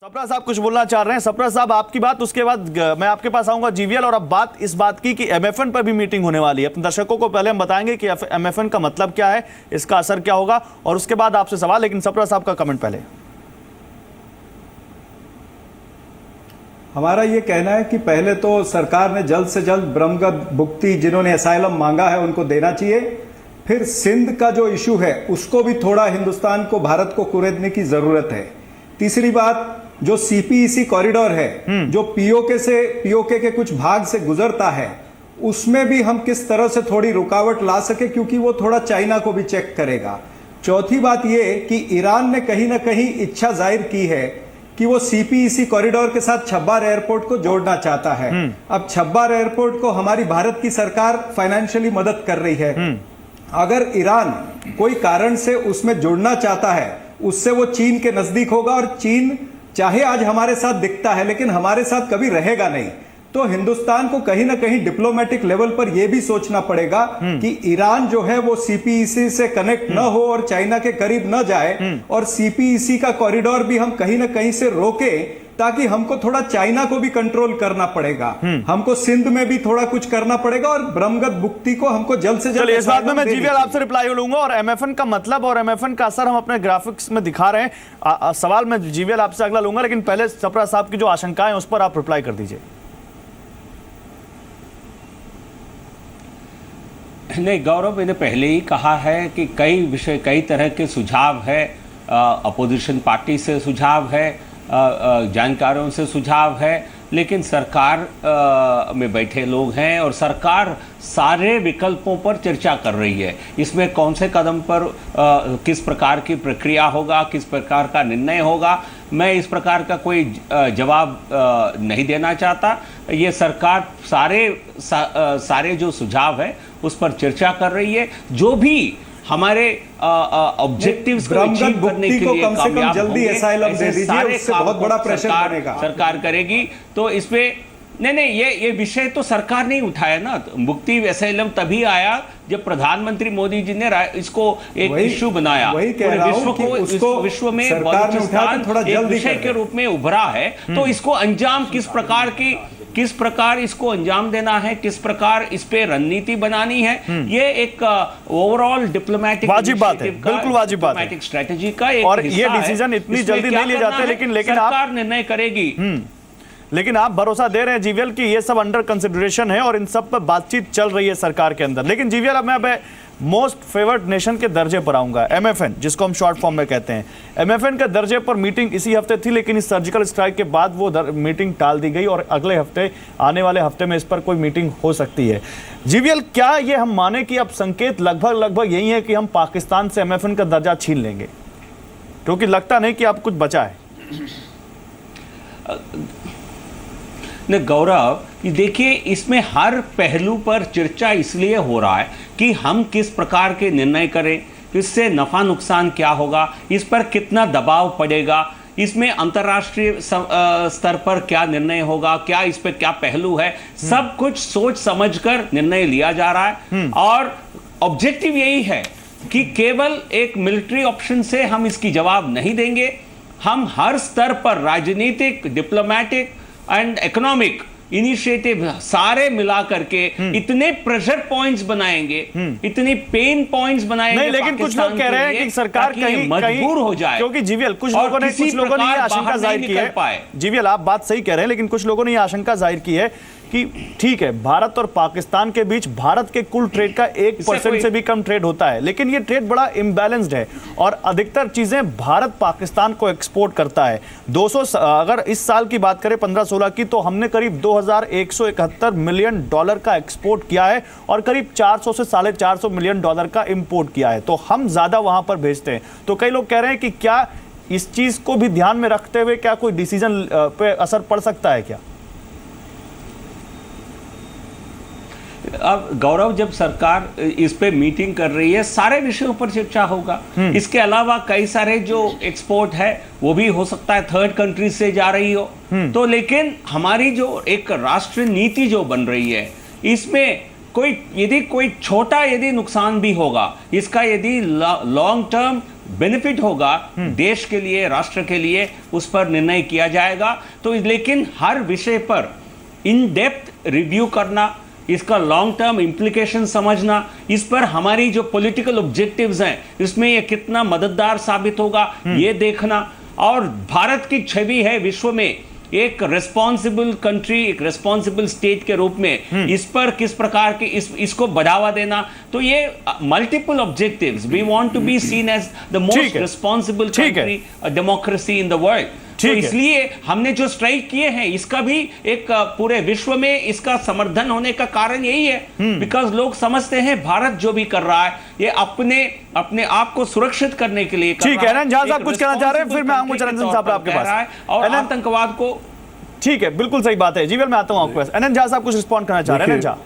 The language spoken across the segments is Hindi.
सप्रा साहब कुछ बोलना चाह रहे हैं। सप्रा साहब आपकी बात, उसके बाद मैं आपके पास आऊंगा जीवीएल। और अब बात इस बात की कि एमएफएन पर भी मीटिंग होने वाली है। अपने दर्शकों को पहले हम बताएंगे कि एमएफएन का मतलब क्या है, इसका असर क्या होगा, और उसके बाद आपसे सवाल। लेकिन सप्रा साहब का कमेंट पहले। हमारा ये कहना है कि पहले तो सरकार ने जल्द से जल्द ब्रह्मगत भुक्ति जिन्होंने असाइलम मांगा है उनको देना चाहिए। फिर सिंध का जो इशू है उसको भी थोड़ा हिंदुस्तान को, भारत को कुरेदने की जरूरत है। तीसरी बात, जो सीपीईसी कॉरिडोर है जो पीओके के कुछ भाग से गुजरता है, उसमें भी हम किस तरह से थोड़ी रुकावट ला सके, क्योंकि वो थोड़ा चाइना को भी चेक करेगा। चौथी बात ये कि ईरान ने कहीं ना कहीं इच्छा जाहिर की है कि वो सीपीईसी कॉरिडोर के साथ छब्बार एयरपोर्ट को जोड़ना चाहता है। अब छब्बार एयरपोर्ट को हमारी भारत की सरकार फाइनेंशियली मदद कर रही है। अगर ईरान कोई कारण से उसमें जुड़ना चाहता है, उससे वो चीन के नजदीक होगा, और चीन चाहे आज हमारे साथ दिखता है लेकिन हमारे साथ कभी रहेगा नहीं। तो हिंदुस्तान को कहीं ना कहीं डिप्लोमेटिक लेवल पर यह भी सोचना पड़ेगा कि ईरान जो है वो सीपीईसी से कनेक्ट न हो और चाइना के करीब न जाए, और सीपीईसी का कॉरिडोर भी हम कहीं ना कहीं से रोके, ताकि हमको थोड़ा चाइना को भी कंट्रोल करना पड़ेगा, हमको सिंध में भी थोड़ा कुछ करना पड़ेगा, और ब्रह्मगत भुक्ति को हमको जल्द से जल्द। इस बात में मैं जीवीएल आपसे रिप्लाई लूंगा, और एमएफएन का मतलब और एमएफएन का असर हम अपने ग्राफिक्स में दिखा रहे हैं। सवाल मैं जीवीएल आपसे अगला लूंगा, लेकिन पहले सप्रा साहब की जो आशंकाएं उस पर आप रिप्लाई कर दीजिए। नहीं गौरव, मैंने पहले ही कहा है कि कई तरह के सुझाव है, अपोजिशन पार्टी से सुझाव है, जानकारों से सुझाव है, लेकिन सरकार में बैठे लोग हैं और सरकार सारे विकल्पों पर चर्चा कर रही है। इसमें कौन से कदम पर किस प्रकार की प्रक्रिया होगा, किस प्रकार का निर्णय होगा, मैं इस प्रकार का कोई जवाब नहीं देना चाहता। ये सरकार सारे जो सुझाव है उस पर चर्चा कर रही है। जो भी हमारे ऑब्जेक्टिव्स को अचीव करने के लिए कम से कम जल्दी असाइलम दे दीजिए, उससे बहुत बड़ा प्रेशर बनेगा। सरकार करेगी। तो इसमें नहीं, ये विषय तो सरकार नहीं उठाया ना। मुक्ति असाइलम तभी आया जब प्रधानमंत्री मोदी जी ने इसको एक इश्यू बनाया। विश्व में बलूचिस्तान एक विषय के रूप में उभरा है। तो इसको अंजाम किस प्रकार इसको अंजाम देना है, किस प्रकार इस पे रणनीति बनानी है, ये एक ओवरऑल डिप्लोमेटिक वाजिब बात है, बिल्कुल वाजिब बात है, स्ट्रेटेजी का एक और ये डिसीजन इतनी जल्दी नहीं लिए जाते, लेकिन सरकार निर्णय करेगी। लेकिन आप भरोसा दे रहे हैं जीवीएल की ये सब अंडर कंसिडरेशन है और इन सब पर बातचीत चल रही है सरकार के अंदर। लेकिन जीवीएल, अब मैं मोस्ट फेवर्ड नेशन के दर्जे पर आऊंगा। एमएफएन, जिसको हम शॉर्ट फॉर्म में कहते हैं, एमएफएन के दर्जे पर मीटिंग इसी हफ्ते थी, लेकिन इस सर्जिकल स्ट्राइक के बाद वो मीटिंग टाल दी गई और अगले हफ्ते, आने वाले हफ्ते में इस पर कोई मीटिंग हो सकती है। जीवीएल, क्या ये हम माने कि अब संकेत लगभग यही है कि हम पाकिस्तान से एमएफएन का दर्जा छीन लेंगे, क्योंकि लगता नहीं कि अब कुछ बचा है। ने गौरव, देखिए इसमें हर पहलू पर चर्चा इसलिए हो रहा है कि हम किस प्रकार के निर्णय करें, इससे नफा नुकसान क्या होगा, इस पर कितना दबाव पड़ेगा, इसमें अंतर्राष्ट्रीय स्तर पर क्या निर्णय होगा, क्या इस पर क्या पहलू है, सब कुछ सोच समझकर निर्णय लिया जा रहा है। और ऑब्जेक्टिव यही है कि केवल एक मिलिट्री ऑप्शन से हम इसकी जवाब नहीं देंगे। हम हर स्तर पर राजनीतिक, डिप्लोमेटिक एंड इकोनॉमिक इनिशिएटिव सारे मिला करके इतने प्रेशर पॉइंट्स बनाएंगे, इतनी पेन पॉइंट्स बनाएंगे। नहीं, लेकिन कुछ लोग कह रहे हैं कि सरकार कहीं मजबूर हो जाए, क्योंकि जीवीएल कुछ लोगों ने ये आशंका जाहिर की है। जीवीएल, आप बात सही कह रहे हैं, लेकिन कुछ लोगों ने ये आशंका जाहिर की है कि ठीक है, भारत और पाकिस्तान के बीच भारत के कुल ट्रेड का 1% से भी कम ट्रेड होता है, लेकिन ये ट्रेड बड़ा इम्बैलेंस्ड है और अधिकतर चीजें भारत पाकिस्तान को एक्सपोर्ट करता है। 200, अगर इस साल की बात करें 15-16 की, तो हमने करीब $2171 मिलियन का एक्सपोर्ट किया है और करीब 400 से $450 मिलियन का इंपोर्ट किया है। तो हम ज्यादा वहां पर भेजते हैं। तो कई लोग कह रहे हैं कि क्या इस चीज को भी ध्यान में रखते हुए क्या कोई डिसीजन पे असर पड़ सकता है क्या? अब गौरव, जब सरकार इस पे मीटिंग कर रही है, सारे विषयों पर चर्चा होगा। इसके अलावा कई सारे जो एक्सपोर्ट है वो भी हो सकता है थर्ड कंट्री से जा रही हो। तो लेकिन हमारी जो एक राष्ट्रीय नीति जो बन रही है, इसमें कोई छोटा नुकसान भी होगा, इसका यदि लॉन्ग टर्म बेनिफिट होगा देश के लिए, राष्ट्र के लिए, उस पर निर्णय किया जाएगा। तो लेकिन हर विषय पर इन डेप्थ रिव्यू करना, इसका लॉन्ग टर्म इंप्लीकेशन समझना, इस पर हमारी जो पॉलिटिकल ऑब्जेक्टिव्स हैं इसमें ये कितना मददगार साबित होगा ये देखना, और भारत की छवि है विश्व में एक रेस्पॉन्सिबल कंट्री, एक रेस्पॉन्सिबल स्टेट के रूप में, इस पर किस प्रकार के इसको बढ़ावा देना। तो ये multiple objectives, we want to be seen as the most responsible country, democracy in the world. तो इसलिए हमने जो स्ट्राइक किए हैं इसका भी एक पूरे विश्व में इसका समर्थन होने का कारण यही है, बिकॉज लोग समझते हैं भारत जो भी कर रहा है ये अपने आप को सुरक्षित करने के लिए कर ठीक है। अनंत झा साहब कुछ कहना चाह रहे हैं, फिर मैं आऊंगा चरणसिंह साहब आपके पास, और आतंकवाद को। ठीक है, बिल्कुल सही बात है जीवीएल, मैं आता हूं आपके पास। अनंत झा साहब कुछ रिस्पॉन्ड करना चाह रहे हैं। अनंत झा,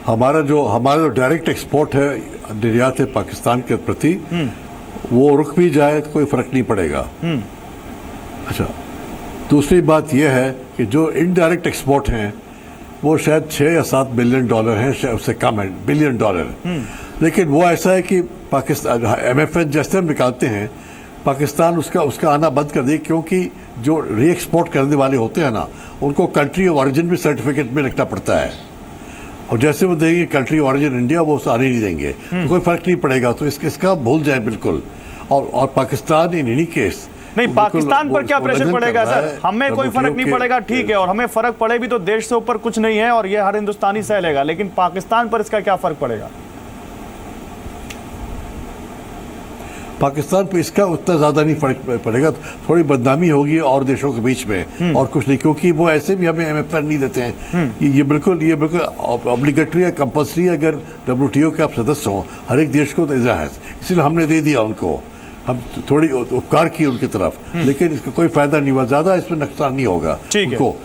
हमारा जो डायरेक्ट एक्सपोर्ट है, निर्यात है पाकिस्तान के प्रति, वो रुक भी जाए तो कोई फर्क नहीं पड़ेगा। अच्छा, दूसरी बात यह है कि जो इनडायरेक्ट एक्सपोर्ट हैं वो शायद 6 या 7 बिलियन डॉलर हैं, शायद उससे कम है, बिलियन डॉलर। लेकिन वो ऐसा है कि पाकिस्तान MFN जैसे हम निकालते हैं, पाकिस्तान उसका आना बंद कर दे, क्योंकि जो री एक्सपोर्ट करने वाले होते हैं ना, उनको कंट्री ऑफ ओरिजिन भी सर्टिफिकेट में लिखना पड़ता है, और जैसे वो देंगे कंट्री ओरिजिन इंडिया, वो आने नहीं देंगे, तो कोई फर्क नहीं पड़ेगा। तो इसका भूल जाए बिल्कुल। और पाकिस्तान इन एनी केस नहीं, पाकिस्तान पर क्या प्रेशर पड़ेगा सर? हमें कोई फर्क नहीं पड़ेगा, ठीक है, और हमें फर्क पड़े भी तो देश से ऊपर कुछ नहीं है और ये हर हिंदुस्तानी सह लेगा, लेकिन पाकिस्तान पर इसका क्या फर्क पड़ेगा? पाकिस्तान पे इसका उतना ज़्यादा नहीं फर्क पड़ेगा, थोड़ी बदनामी होगी और देशों के बीच में, और कुछ नहीं, क्योंकि वो ऐसे भी हमें MFN नहीं देते हैं। ये बिल्कुल ऑब्लिगेटरी है, कंपल्सरी है। अगर WTO के आप सदस्य हों, हर एक देश को देना है, इसलिए हमने दे दिया उनको, हम थोड़ी उपकार किए उनकी तरफ, लेकिन इसका कोई फायदा नहीं हुआ, ज़्यादा इसमें नुकसान नहीं होगा उनको,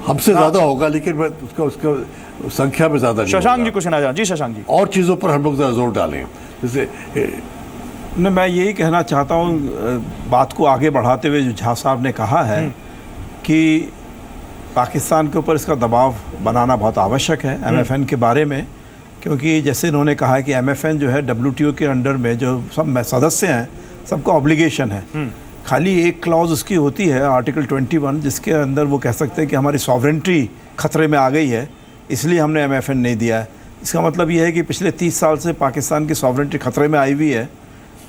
हमसे ज़्यादा होगा, लेकिन उसका संख्या में ज़्यादा नहीं। शशांक जी कुछ ना जी, शशांक जी, और चीज़ों पर हम लोग ज़रा जोर डालें, जैसे नहीं, मैं यही कहना चाहता हूँ, बात को आगे बढ़ाते हुए जो झा साहब ने कहा है कि पाकिस्तान के ऊपर इसका दबाव बनाना बहुत आवश्यक है MFN के बारे में, क्योंकि जैसे इन्होंने कहा है कि MFN जो है WTO के अंडर में जो सब सदस्य हैं सबका ऑब्लिगेशन है, खाली एक क्लॉज उसकी होती है आर्टिकल 21, जिसके अंदर वो कह सकते हैं कि हमारी सॉवरेंटी खतरे में आ गई है, इसलिए हमने MFN नहीं दिया है। इसका मतलब ये है कि पिछले 30 साल से पाकिस्तान की सॉवरेंटी खतरे में आई हुई है,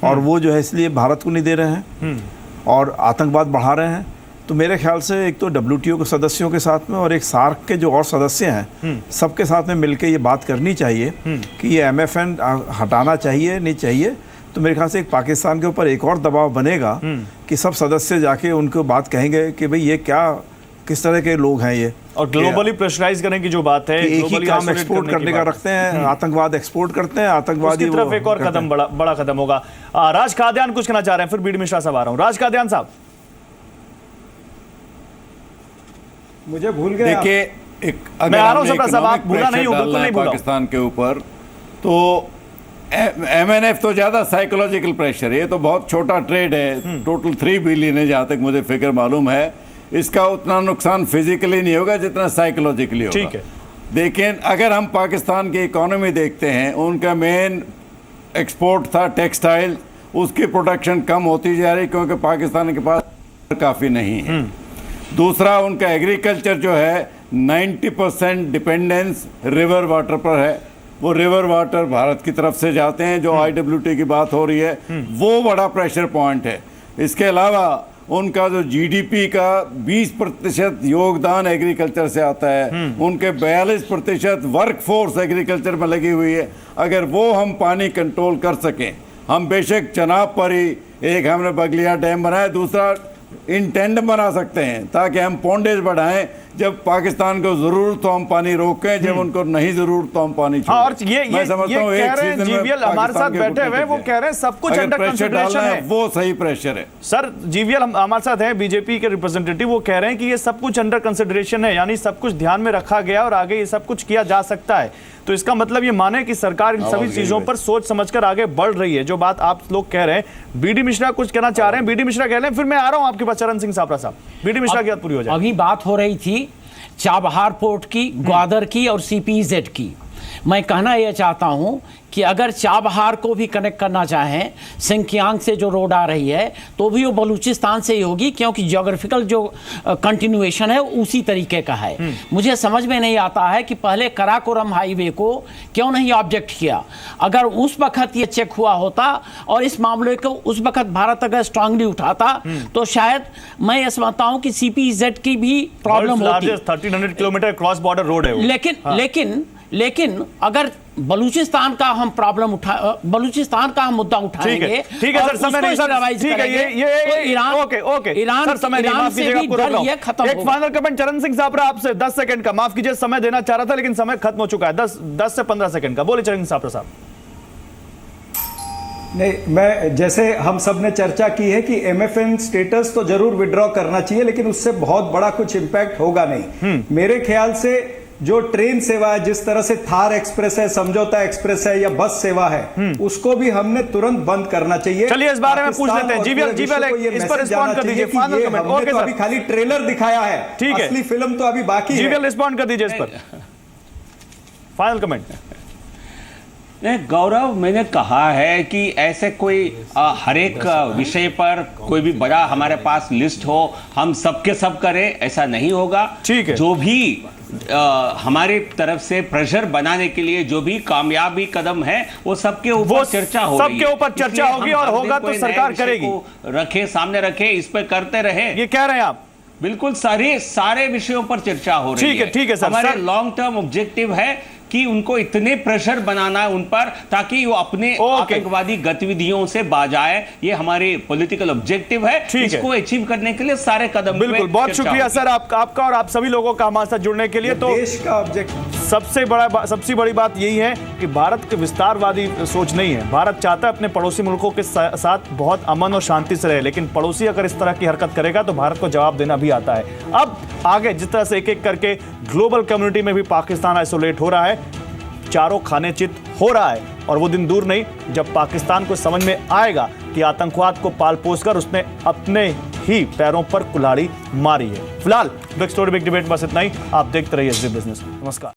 और वो जो है इसलिए भारत को नहीं दे रहे हैं और आतंकवाद बढ़ा रहे हैं। तो मेरे ख्याल से एक तो WTO के सदस्यों के साथ में और एक सार्क के जो और सदस्य हैं सबके साथ में मिलकर ये बात करनी चाहिए कि ये MFN हटाना चाहिए नहीं चाहिए। तो मेरे ख्याल से एक पाकिस्तान के ऊपर एक और दबाव बनेगा कि सब सदस्य जाके उनको बात कहेंगे कि भाई ये क्या, किस तरह के लोग हैं ये, और ग्लोबली प्रेशराइज करने की जो बात है, एक ही काम एक्सपोर्ट करने का रखते हैं, आतंकवाद एक्सपोर्ट करते हैं, आतंकवादी उसकी तरफ एक और कदम बड़ा कदम होगा। राज कादियान कुछ कहना चाह रहे हैं, फिर बीडी मिश्रा साहब आ रहा हूं। राज कादियान साहब, मुझे भूल गए। देखिए, मैं आ रहा हूं सबरा साहब, आप भूला नहीं हो, बिल्कुल नहीं भूला पाकिस्तान के ऊपर, तो MNF तो ज्यादा साइकोलॉजिकल प्रेशर है, ये तो बहुत छोटा ट्रेड है, टोटल 3 बिलियन है जहां तक मुझे फिगर मालूम है। इसका उतना नुकसान फिजिकली नहीं होगा जितना साइकोलॉजिकली होगा। ठीक है, लेकिन अगर हम पाकिस्तान की इकोनॉमी देखते हैं, उनका मेन एक्सपोर्ट था टेक्सटाइल, उसकी प्रोडक्शन कम होती जा रही क्योंकि पाकिस्तान के पास काफ़ी नहीं है। दूसरा, उनका एग्रीकल्चर जो है 90% डिपेंडेंस रिवर वाटर पर है, वो रिवर वाटर भारत की तरफ से जाते हैं, जो IWT की बात हो रही है वो बड़ा प्रेशर पॉइंट है। इसके अलावा उनका जो GDP का 20% योगदान एग्रीकल्चर से आता है, उनके 42% वर्क फोर्स एग्रीकल्चर में लगी हुई है। अगर वो हम पानी कंट्रोल कर सकें, हम बेशक चनाब पर ही एक हमने बगलिया डैम बनाया, दूसरा इंटेंड बना सकते हैं ताकि हम पौंडेज बढ़ाएं, जब पाकिस्तान को जरूरत तो हम पानी रोकें, जब उनको नहीं जरूरत तो हम पानी छोड़ें। और ये कह रहे हैं जीवीएल हमारे साथ बैठे हुए, वो कह रहे हैं सब कुछ अंडर कंसिडरेशन है, वो सही प्रेशर है। सर जीवीएल हमारे साथ है, बीजेपी के रिप्रेजेंटेटिव, वो कह रहे हैं कि ये सब कुछ अंडर कंसिडरेशन है, यानी सब कुछ ध्यान में रखा गया और आगे ये सब कुछ किया जा सकता है। तो इसका मतलब ये माने कि सरकार इन सभी चीजों पर सोच समझकर आगे बढ़ रही है, जो बात आप लोग कह रहे हैं। बीडी मिश्रा कुछ कहना चाह रहे हैं, बीडी मिश्रा कह रहे हैं, फिर मैं आ रहा हूं आपके पास चरण सिंह सापरा साहब। बीडी मिश्रा की बात पूरी हो जाए। अभी बात हो रही थी चाबहार पोर्ट की, ग्वादर की और CPZ की। मैं कहना यह चाहता हूं कि अगर चाबहार को भी कनेक्ट करना चाहें सिंकियांग से जो रोड आ रही है तो भी वो बलूचिस्तान से ही होगी, क्योंकि ज्योग्राफिकल जो कंटिन्यूएशन है उसी तरीके का है। मुझे समझ में नहीं आता है कि पहले कराकोरम हाईवे को क्यों नहीं ऑब्जेक्ट किया। अगर उस वक्त ये चेक हुआ होता और इस मामले को उस वक्त भारत अगर स्ट्रांगली उठाता तो शायद मैं ये समझता हूं कि सीपीजेड की भी प्रॉब्लम होती। 1300 किलोमीटर क्रॉस बॉर्डर रोड है वो। लेकिन अगर बलूचिस्तान का हम बलूचिस्तान का हम मुद्दा उठाएंगे, ठीक है सर, समय नहीं सर, ठीक है, ये ईरान सर, समय नहीं, माफ कीजिएगा, पूरा ये खत्म एक फाइनल कमेंट चरण सिंह साहब आपसे 10 सेकंड का, माफ कीजिए समय देना चाह रहा था लेकिन समय खत्म हो चुका है। 10 से 15 सेकंड का बोले चरण सिंह साहब। नहीं, मैं जैसे हम सब ने चर्चा की है कि MFN स्टेटस तो जरूर विड्रॉ करना चाहिए, लेकिन उससे बहुत बड़ा कुछ इंपैक्ट होगा नहीं। मेरे ख्याल से जो ट्रेन सेवा है, जिस तरह से थार एक्सप्रेस है, समझौता एक्सप्रेस है या बस सेवा है, उसको भी हमने तुरंत बंद करना चाहिए। चलिए इस बारे में पूछ लेते हैं। जीवीएल इस पर रिस्पॉन्ड कर दीजिए। Final comment. ओके सर, अभी खाली ट्रेलर दिखाया है, ठीक है, असली फिल्म तो अभी बाकी है। जीवीएल रिस्पॉन्ड कर दीजिए इस पर, फाइनल कमेंट। नहीं गौरव, मैंने कहा है कि ऐसे कोई हर एक विषय पर कोई भी बड़ा हमारे पास लिस्ट हो हम सबके सब करें, ऐसा नहीं होगा। ठीक है, जो भी हमारे तरफ से प्रेशर बनाने के लिए जो भी कामयाबी कदम है वो सबके ऊपर चर्चा होगी, सबके ऊपर चर्चा होगी और होगा तो सरकार करेगी। रखे सामने रखे, इस पे करते रहे, ये कह रहे हैं आप। बिल्कुल सारे विषयों पर चर्चा हो रही है। ठीक है सर, हमारे लॉन्ग टर्म ऑब्जेक्टिव है कि उनको इतने प्रेशर बनाना है उन पर ताकि वो अपने आतंकवादी गतिविधियों से बाज आए। ये हमारे पॉलिटिकल ऑब्जेक्टिव है, इसको अचीव करने के लिए सारे कदम। बिल्कुल, बहुत शुक्रिया सर आपका और आप सभी लोगों का हमारे साथ जुड़ने के लिए। तो देश का ऑब्जेक्टिव सबसे बड़ी बात यही है कि भारत के विस्तारवादी सोच नहीं है। भारत चाहता है अपने पड़ोसी मुल्कों के साथ बहुत अमन और शांति से रहे, लेकिन पड़ोसी अगर इस तरह की हरकत करेगा तो भारत को जवाब देना भी आता है। अब आगे जिस तरह से एक एक करके ग्लोबल कम्युनिटी में भी पाकिस्तान आइसोलेट हो रहा है, चारों खाने चित हो रहा है, और वो दिन दूर नहीं जब पाकिस्तान को समझ में आएगा कि आतंकवाद को पाल पोस कर उसने अपने ही पैरों पर कुल्हाड़ी मारी है। फिलहाल बिग स्टोरी बिग डिबेट बस इतना ही। आप देखते रहिए बिजनेस। नमस्कार।